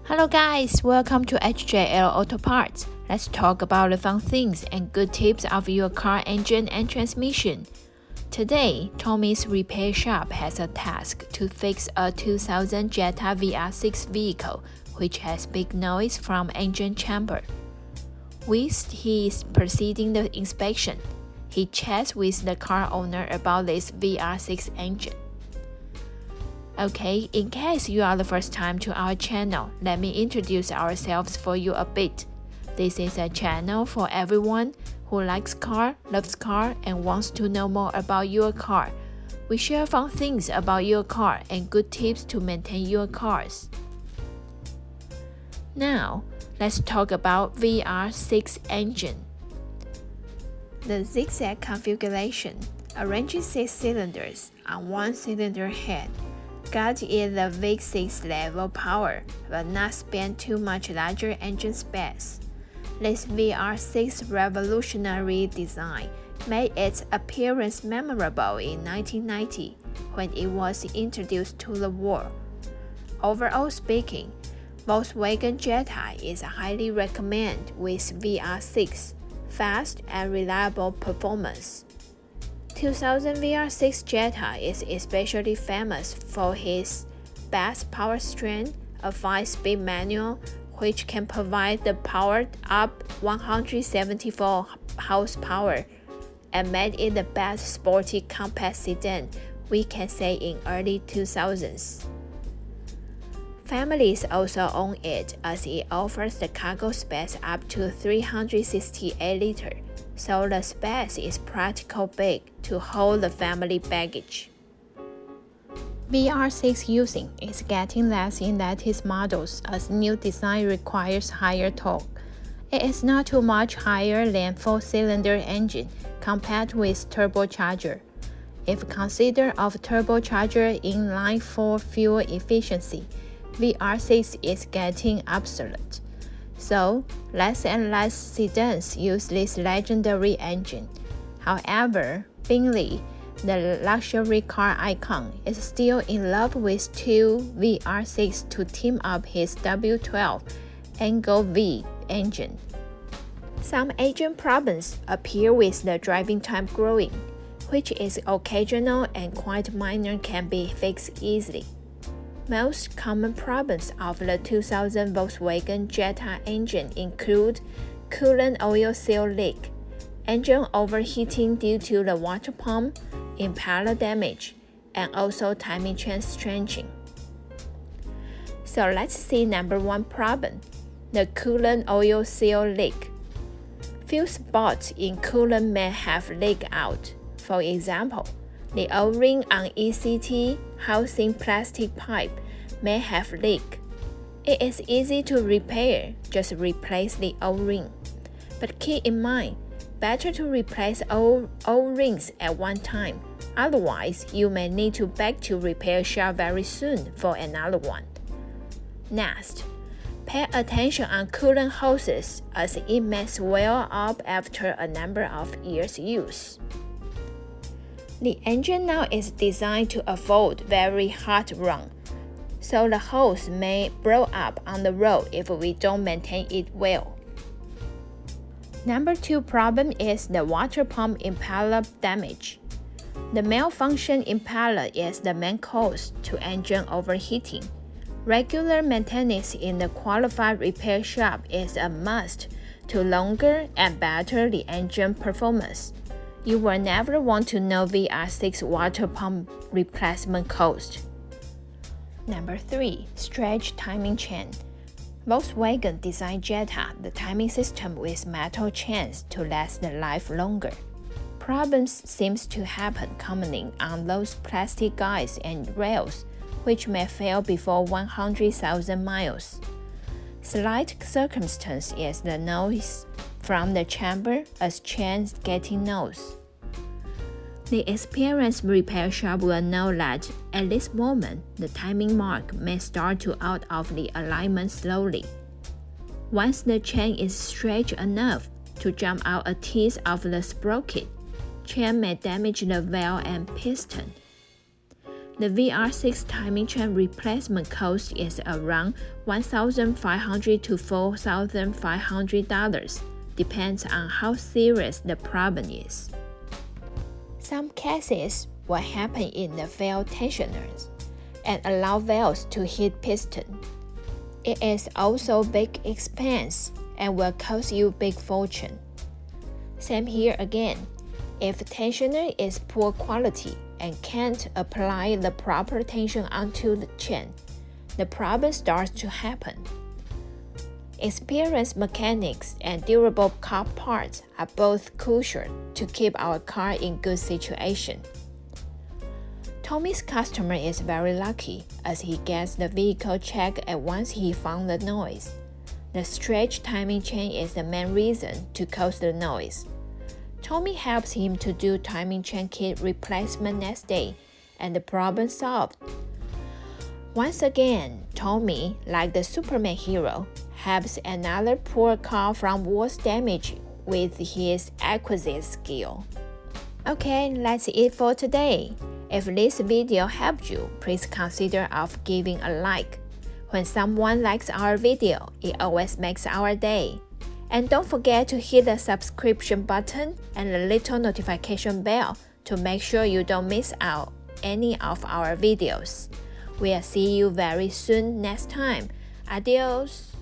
Hello guys, welcome to HJL Autoparts. Let's talk about the fun things and good tips of your car engine and transmission. Today, Tommy's repair shop has a task to fix a 2000 Jetta VR6 vehicle which has big noise from engine chamber. Whilst he is proceeding the inspection, he chats with the car owner about this VR6 engine. Okay, in case you are the first time to our channel, let me introduce ourselves for you a bit. This is a channel for everyone who likes car, loves car, and wants to know more about your car. We share fun things about your car and good tips to maintain your cars. Now, let's talk about VR6 engine. The zigzag configuration, arranging 6 cylinders on one cylinder head, got it the V6 level power, but not spend too much larger engine space. This VR6 revolutionary design made its appearance memorable in 1990 when it was introduced to the world. Overall speaking, Volkswagen Jetta is highly recommended with VR6, fast and reliable performance. 2000 VR6 Jetta is especially famous for his best power strength, a 5-speed manual which can provide the powered-up 174 horsepower, and made it the best sporty compact sedan we can say in early 2000s. Families also own it as it offers the cargo space up to 368 liters. So the space is practically big to hold the family baggage. VR6 using is getting less in latest models as new design requires higher torque. It is not too much higher than 4-cylinder engine compared with turbocharger. If considered of turbocharger in line for fuel efficiency, VR6 is getting obsolete. So, less and less sedans use this legendary engine. However, Bingley, the luxury car icon, is still in love with two VR6 to team up his W12 Angle V engine. Some engine problems appear with the driving time growing, which is occasional and quite minor can be fixed easily. Most common problems of the 2000 Volkswagen Jetta engine include coolant oil seal leak, engine overheating due to the water pump, impeller damage, and also timing chain stretching. So let's see number 1 problem, the coolant oil seal leak. Few spots in coolant may have leaked out. For example, the O-ring on ECT housing plastic pipe may have leaked. It is easy to repair, just replace the O-ring. But keep in mind, better to replace all O-rings at one time, otherwise you may need to back to repair shop very soon for another one. Next, pay attention on coolant hoses as it may swell up after a number of years' use. The engine now is designed to avoid very hot run, so the hose may blow up on the road if we don't maintain it well. Number 2 problem is the water pump impeller damage. The malfunction impeller is the main cause to engine overheating. Regular maintenance in the qualified repair shop is a must to longer and better the engine performance. You will never want to know VR6 water pump replacement cost. Number 3. Stretch timing chain. Volkswagen designed Jetta the timing system with metal chains to last the life longer. Problems seems to happen commonly on those plastic guides and rails, which may fail before 100,000 miles. Slight circumstance is the noise from the chamber as chains getting loose. The experienced repair shop will know that at this moment the timing mark may start to out of the alignment slowly. Once the chain is stretched enough to jump out a teeth of the sprocket, chain may damage the valve and piston. The VR6 timing chain replacement cost is around $1,500 to $4,500, depends on how serious the problem is. Some cases will happen in the valve tensioners and allow valves to hit piston. It is also big expense and will cost you big fortune. Same here again. If tensioner is poor quality and can't apply the proper tension onto the chain, the problem starts to happen. Experienced mechanics and durable car parts are both crucial to keep our car in good situation. Tommy's customer is very lucky as he gets the vehicle checked at once he found the noise. The stretch timing chain is the main reason to cause the noise. Tommy helps him to do timing chain kit replacement next day, and the problem solved. Once again, Tommy, like the Superman hero, helps another poor car from worse damage with his exquisite skill. Okay, that's it for today. If this video helped you, please consider of giving a like. When someone likes our video, it always makes our day. And don't forget to hit the subscription button and the little notification bell to make sure you don't miss out any of our videos. We'll see you very soon next time. Adios!